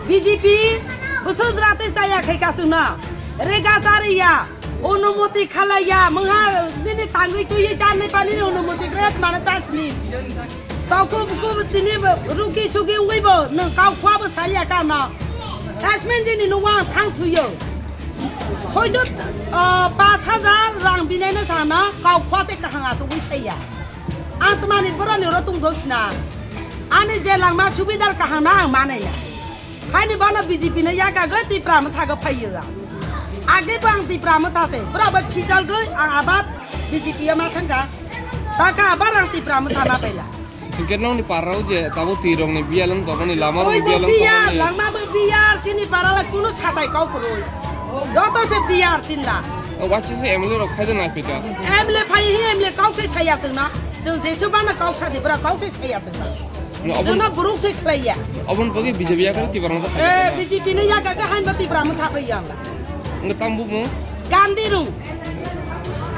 BJP khusus rate saya kekasuna Rega Riliya অনুমতি খালাইয়া মহা দিনে তাঙ্গই তুই জানে পানি অনুমতি গ্রেট মানে তাসনি তাকো বুকু দিনে রুকি সুকি উইব ন কাউ খাবো সালিয়া কানা তাসমেন জিনি নুয়া থাং থুयो সয়জ 5000 রাং বিনাইনা সানা কাউ খাতে কাহাঙা তো উইসাইয়া আন্তমানি বরনি রতুং দসনা আনি যে লাংমা সুবিদার কাহানা মানাইয়া খাইনি বানা BJP নে ইয়াকা গতি প্রাম থাকা ফাইয়া आगे बांगती प्रामता से बराबर खिंचाल गई आबाद BJP में थंगा ताका आबाद आंगती प्रामता ना पहला कितना उन्हें पाराउ जे ताबो तीरों ने बियालम तो अपने लामारो बियालम बियार लामा बियार चीनी पाराला कुनो छाताई काउ करो जो तो से बियार चिल्ला वाचे से एमले रखा दे ना पिटा एमले फाई ही एमले काउ से छाया चंगना जों जेसु बाना काउ छा दे बरा काउ से छाया चंगना जोना बुरुक से खलाइया अपन बगी BJP या कर तीव्रता BJP ने या का हान बती प्रामता पइया nggak tambuk mu ganti dong